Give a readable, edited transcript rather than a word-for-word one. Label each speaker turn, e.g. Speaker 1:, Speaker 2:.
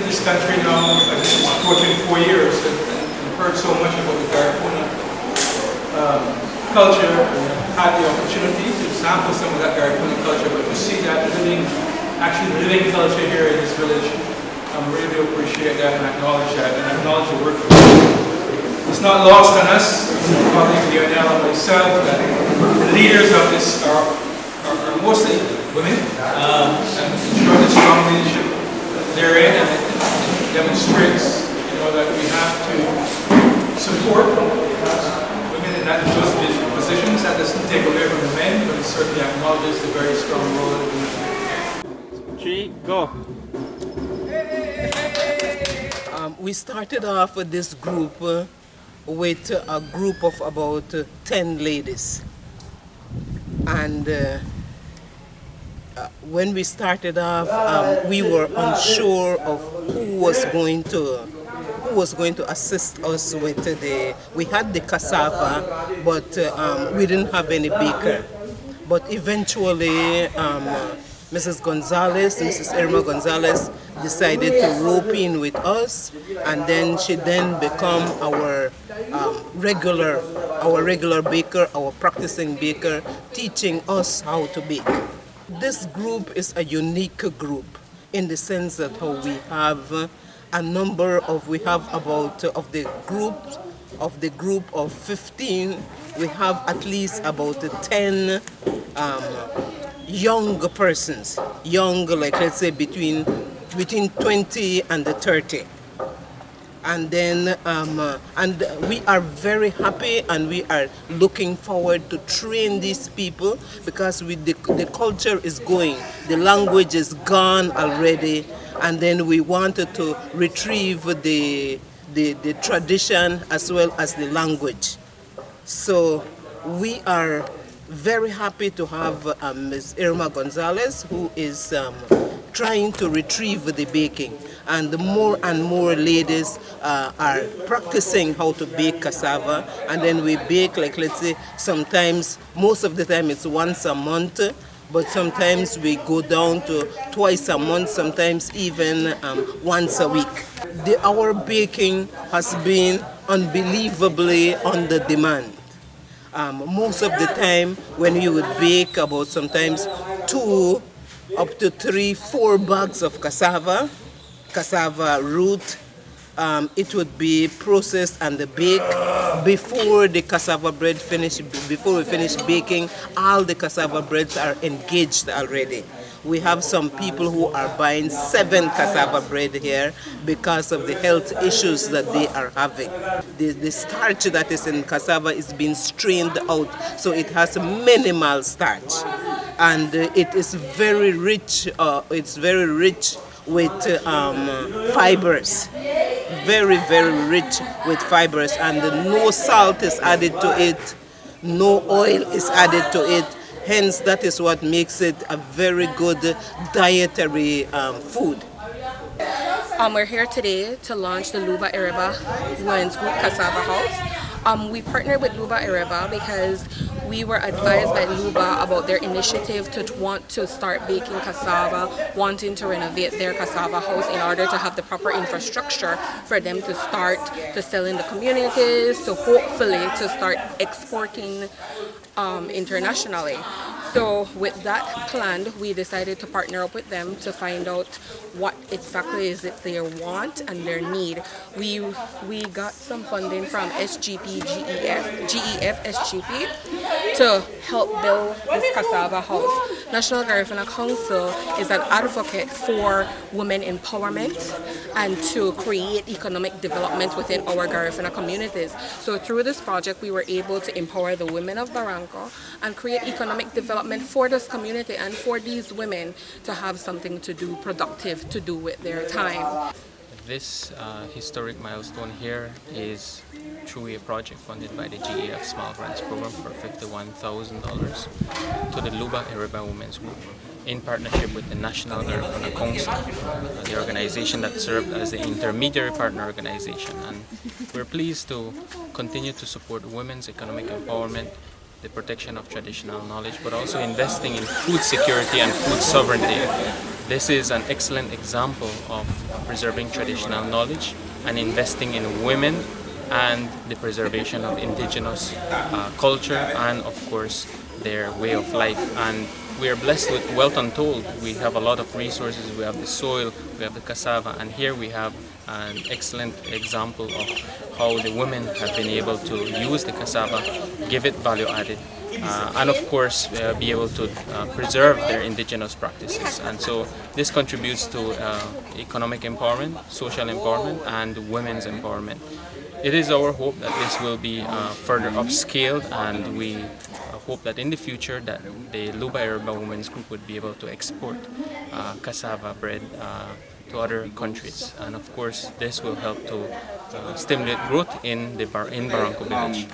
Speaker 1: this country now, I guess it's approaching 4 years, and heard so much about the Garifuna culture, and had the opportunity to sample some of that Garifuna culture, but to see that actually living culture here in this village, I really do appreciate that and acknowledge that, and acknowledge the work of it's not lost on us, colleague Lionel and myself, that the leaders of this are mostly women, and ensure the strong leadership therein, and it demonstrates, that we have to support women in those positions. That doesn't take away from the men, but it certainly acknowledges the very strong role that women play.
Speaker 2: 3, go.
Speaker 3: We started off with this group with a group of about 10 ladies, and when we started off, we were unsure of who was going to assist us with we had the cassava, but we didn't have any baker. But eventually Mrs. Erema Gonzalez decided to rope in with us, and then she became our regular baker, our practicing baker, teaching us how to bake. This group is a unique group in the sense that we have we have about of the group of 15, we have at least about 10 young persons, like let's say between 20 and 30. And then and we are very happy, and we are looking forward to train these people, because the culture is going, the language is gone already, and then we wanted to retrieve the tradition as well as the language. So we are very happy to have Ms. Erema Gonzalez, who is trying to retrieve the baking, and more ladies are practicing how to bake cassava, and then we bake, like let's say sometimes, most of the time it's once a month, but sometimes we go down to twice a month, sometimes even once a week. Our baking has been unbelievably on the demand. Most of the time when you would bake about sometimes 2 up to 3, 4 bags of cassava root, it would be processed and baked. Before the cassava bread before we finish baking, all the cassava breads are engaged already. We have some people who are buying 7 cassava bread here because of the health issues that they are having. The starch that is in cassava is being strained out, so it has minimal starch, and it is very rich. It's very rich with fibers. Very, very rich with fibers, and no salt is added to it, no oil is added to it. Hence, that is what makes it a very good dietary food.
Speaker 4: We're here today to launch the Luba Ereba Women's Group Cassava House. We partnered with Luba Ereba because we were advised by Luba about their initiative to want to start baking cassava, wanting to renovate their cassava house in order to have the proper infrastructure for them to start to sell in the communities, to hopefully to start exporting internationally. So with that planned, we decided to partner up with them to find out what exactly is it they want and their need. We got some funding from SGP, GEF, SGP to help build this cassava house. National Garifuna Council is an advocate for women empowerment and to create economic development within our Garifuna communities. So through this project, we were able to empower the women of Barranco and create economic development for this community and for these women to have something to do, productive to do with their time.
Speaker 5: This historic milestone here is through a project funded by the GEF Small Grants Program for $51,000 to the Luba Ereba Women's Group in partnership with the National Garifuna Council, the organization that served as the intermediary partner organization. And we're pleased to continue to support women's economic empowerment, the protection of traditional knowledge, but also investing in food security and food sovereignty This is an excellent example of preserving traditional knowledge and investing in women and the preservation of indigenous culture and, of course, their way of life. And we are blessed with wealth untold. We have a lot of resources. We have the soil, we have the cassava, and here we have an excellent example of how the women have been able to use the cassava, give it value added, and of course be able to preserve their indigenous practices. And so this contributes to economic empowerment, social empowerment, and women's empowerment. It is our hope that this will be further upscaled, and we hope that in the future that the Luba Ereba Women's Group would be able to export cassava bread to other countries. And of course this will help to stimulate growth in Barranco village.